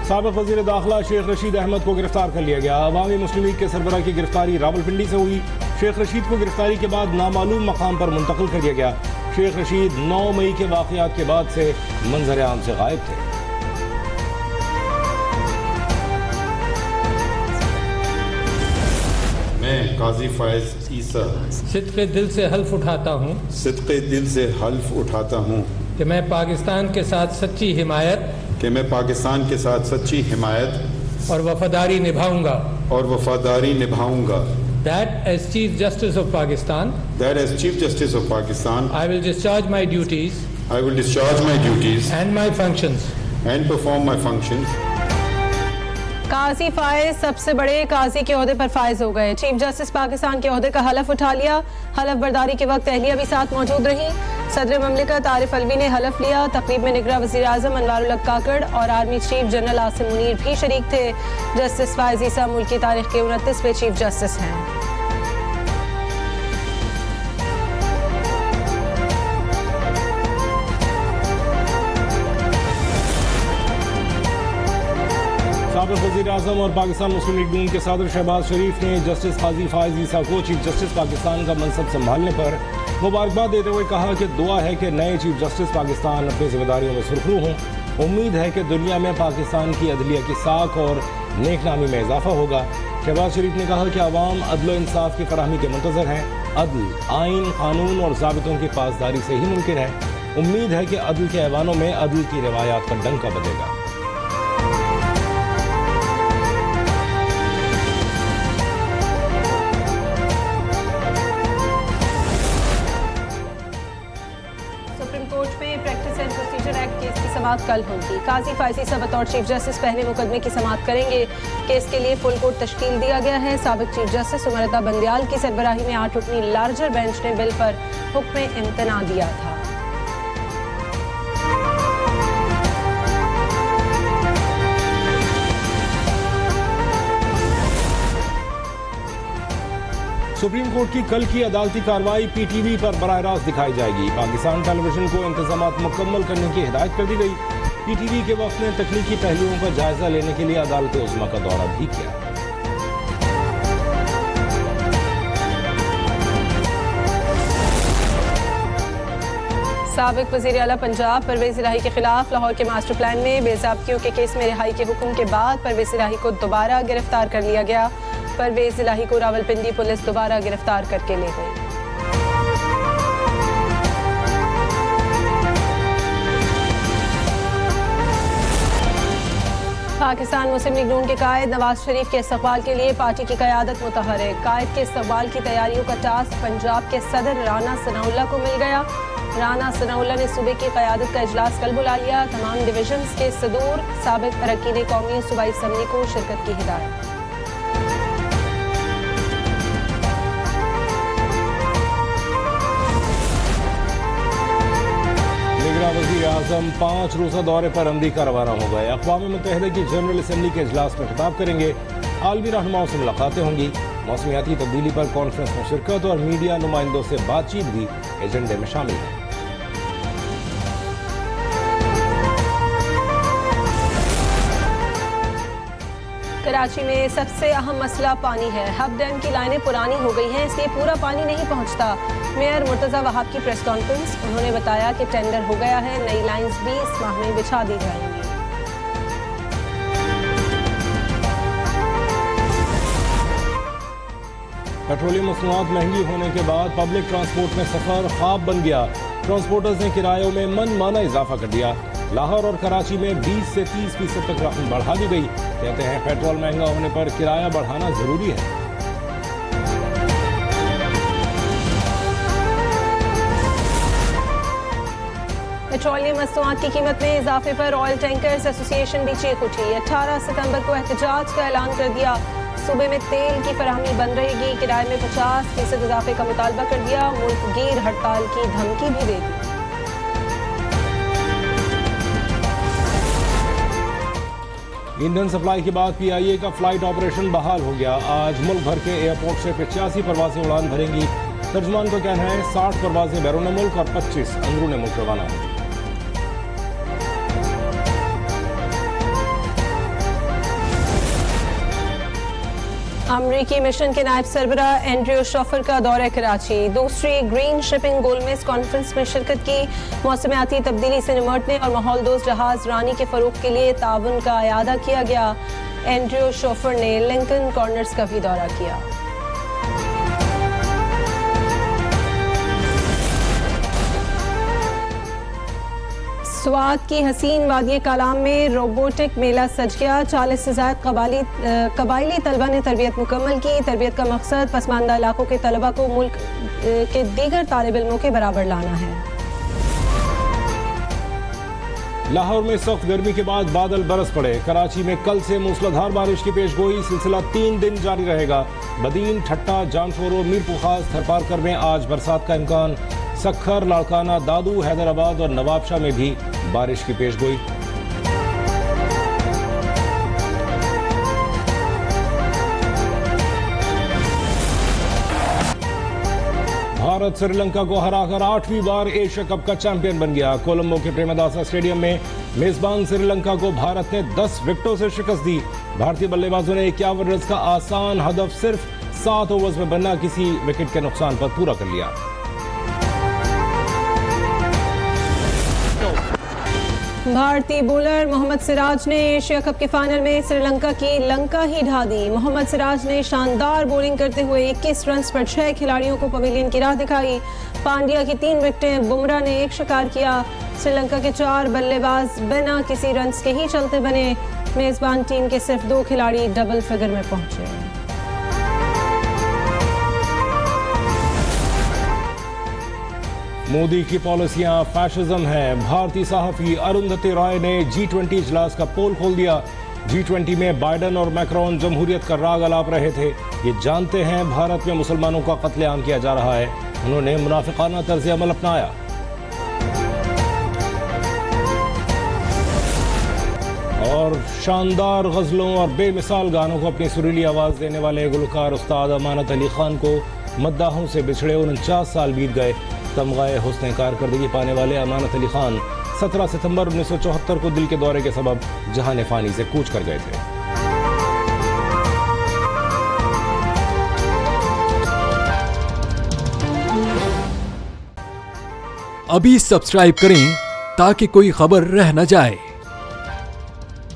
साबिक वज़ीर दाखिला शेख रशीद अहमद को गिरफ्तार कर लिया गया। अवामी मुस्लिम लीग के सरबराह की गिरफ्तारी रावलपिंडी से हुई। शेख रशीद को गिरफ्तारी के बाद नामालूम मकाम पर मुंतकिल कर दिया गया। शेख रशीद 9 मई के वाक़यात के बाद से मंजर आम से गायब थे। मैं काजी फायज ईसा सिद्क़े दिल से हल्फ उठाता हूँ कि मैं पाकिस्तान के साथ सच्ची हिमायत और वफादारी निभाऊंगा। That as Chief Justice of Pakistan, I will discharge my duties and my functions and perform my functions. काजी फायज सबसे बड़े काजी के ओहदे पर फायज हो गए। चीफ जस्टिस पाकिस्तान के ओहदे का हलफ उठा लिया। हलफ बर्दारी के वक्त अहलिया भी साथ मौजूद रही। सदर ममलिकत आरिफ अलवी ने हलफ लिया। तकरीब में निगरान वज़ीर आज़म अनवारुल हक काकड़ और army chief general Asim Munir भी शरीक थे। जस्टिस फायज ईसा मुल्क की तारीख के 29वें चीफ जस्टिस हैं। साबिक़ वज़ीर आज़म और पाकिस्तान मुस्लिम लीग नून के सदर शहबाज शरीफ ने जस्टिस काजी फायज ईसा को चीफ जस्टिस पाकिस्तान का मनसब संभालने पर मुबारकबाद देते हुए कहा कि दुआ है कि नए चीफ जस्टिस पाकिस्तान अपनी जिम्मेदारियों में सुरखरू हों। उम्मीद है कि दुनिया में पाकिस्तान की अदलिया की साख और नेकनामी में इजाफा होगा। शहबाज शरीफ ने कहा कि अवाम अदल इंसाफ की फराहमी के मुंतज़र हैं। अदल, आइन, कानून और ज़ाबितों की पासदारी से ही मुमकिन है। उम्मीद है कि अदल के ऐवानों में अदल की रिवायात का डंका बजेगा। कल होगी। काजी फायज ईसा बतौर चीफ जस्टिस पहले मुकदमे की समाअत करेंगे। केस के लिए फुल कोर्ट तश्कील दिया गया है। साबिक चीफ जस्टिस उमर बंदियाल की सरबराही में 8 रुकनी लार्जर बेंच ने बिल पर हुक्म इम्तना दिया था। सुप्रीम कोर्ट की कल की अदालती कार्रवाई PTV पर बराह रास्त दिखाई जाएगी। पाकिस्तान टेलीविजन को इंतजामात मुकम्मल करने की हिदायत कर दी गई। PTV के वक्त ने तकनीकी पहलुओं का जायजा लेने के लिए अदालत उज़्मा का दौरा भी किया। साबिक वज़ीर आला पंजाब परवेज़ इलाही के खिलाफ लाहौर के मास्टर प्लान में बेज़ाब्तियों के केस में रिहाई के हुक्म के बाद परवेज़ इलाही को दोबारा गिरफ्तार कर लिया गया। परवेज़ इलाही को रावलपिंडी पुलिस दोबारा गिरफ्तार करके ले गई। पाकिस्तान मुस्लिम लीग नून के कायद नवाज शरीफ के इस्तकबाल के लिए पार्टी की क़यादत मुतहर्रिक। कायद के इस्तकबाल की तैयारियों का टास्क पंजाब के सदर राना सनाउल्लाह को मिल गया। राना सनाउल्लाह ने सूबे की क़यादत का इजलास कल बुला लिया। तमाम डिवीजन्स के सदूर साबिक अरकान कौमी सूबाई असम्बली को शिरकत की हिदायत। वज़ीर आज़म 5 रोज़ा दौरे पर अमरीका रवाना हो गए। अक़वाम मुत्तहिदा की जनरल असम्बली के इजलास में खिताब करेंगे। आलमी रहनुमाओं से मुलाकातें होंगी। मौसमियाती तब्दीली पर कॉन्फ्रेंस में शिरकत और मीडिया नुमाइंदों से बातचीत भी एजेंडे में शामिल है। कराची में सबसे अहम मसला पानी है। हब डैम की लाइनें पुरानी हो गई हैं, इसलिए पूरा पानी नहीं पहुंचता। मेयर मुर्तज़ा वहाब की प्रेस कॉन्फ्रेंस, उन्होंने बताया कि टेंडर हो गया है, नई लाइंस भी इस माह में बिछा दी जाएंगी। पेट्रोलियम मसनूआत महंगी होने के बाद पब्लिक ट्रांसपोर्ट में सफर ख्वाब बन गया। ट्रांसपोर्टर्स ने किरायों में मनमाना इजाफा कर दिया। लाहौर और कराची में 20 से 30% तक रकम बढ़ा दी गई। कहते हैं पेट्रोल महंगा होने पर किराया बढ़ाना जरूरी है। पेट्रोलियम मसनूआत की कीमत में इजाफे पर ऑयल टैंकर्स एसोसिएशन भी चीख उठी। 18 सितंबर को एहतजाज का ऐलान कर दिया। सूबे में तेल की फराहमी बंद रहेगी। किराए में 50% इजाफे का मुतालबा कर दिया। मुल्क गिर हड़ताल की धमकी भी दे दी। ईंधन सप्लाई के बाद PIA का फ्लाइट ऑपरेशन बहाल हो गया। आज मुल्क भर के एयरपोर्ट से 85 परवाजें उड़ान भरेंगी। तर्जुमान का कहना है 60 परवाजें बैरून मुल्क और 25 अंदरून मुल्क रवाना होंगी। अमरीकी मिशन के नायब सरबरा एंड्रयू शॉफर का दौरा कराची। दूसरी ग्रीन शिपिंग गोलमेज कॉन्फ्रेंस में शिरकत की। मौसमियाती तब्दीली से निमटने और माहौल दोस्त जहाज रानी के फरोग के लिए ताउन का अयादा किया गया। एंड्रयू शॉफर ने लिंकन कॉर्नर्स का भी दौरा किया। स्वात की हसीन वादी कलाम में रोबोटिक मेला सज गया। 40 से ज्यादा कबायली तलबा ने तरबियत मुकम्मल की। तरबियत का मकसद पसमानदा इलाकों के तलबा को मुल्क के दीगर तालिब इल्मों के बराबर लाना है। लाहौर में सख्त गर्मी के बाद बादल बरस पड़े। कराची में कल से मूसलाधार बारिश की पेशगोई। सिलसिला 3 दिन जारी रहेगा। बदीन, ठट्टा, जानशोरो, मीरपुर खास, थरपारकर में आज बरसात का इम्कान। सखर, लाड़काना, दादू, हैदराबाद और नवाबशाह में भी बारिश की पेशगोई। भारत श्रीलंका को हराकर 8वीं बार एशिया कप का चैंपियन बन गया। कोलंबो के प्रेमदासा स्टेडियम में मेजबान श्रीलंका को भारत ने 10 विकेटों से शिकस्त दी। भारतीय बल्लेबाजों ने 51 रन का आसान हदफ सिर्फ 7 ओवर्स में बिना किसी विकेट के नुकसान पर पूरा कर लिया। भारतीय बॉलर मोहम्मद सिराज ने एशिया कप के फाइनल में श्रीलंका की लंका ही ढा दी। मोहम्मद सिराज ने शानदार बॉलिंग करते हुए 21 रन पर 6 खिलाड़ियों को पवेलियन की राह दिखाई। पांड्या की 3 विकेटें, बुमराह ने 1 शिकार किया। श्रीलंका के 4 बल्लेबाज बिना किसी रन के ही चलते बने। मेजबान टीम के सिर्फ 2 खिलाड़ी डबल फिगर में पहुंचे। मोदी की पॉलिसियां फैशिज्म है। भारतीय सहाफी अरुंधति राय ने G20 इजलास का पोल खोल दिया। G20 में बाइडन और मैक्रोन जमहूरियत का राग अलाप रहे थे। ये जानते हैं भारत में मुसलमानों का कत्लेआम किया जा रहा है। उन्होंने मुनाफिकाना तर्ज अमल अपनाया। और शानदार गजलों और बेमिसाल गानों को अपनी सुरीली आवाज देने वाले गुलकार उस्ताद अमानत अली खान को मद्दाहों से बिछड़े 49 साल बीत गए। तमगाए हुस्न कारकर्दगी पाने वाले अमानत अली खान 17 सितंबर 1974 को दिल के दौरे के सबब जहान फानी से कूच कर गए थे। अभी सब्सक्राइब करें ताकि कोई खबर रह न जाए।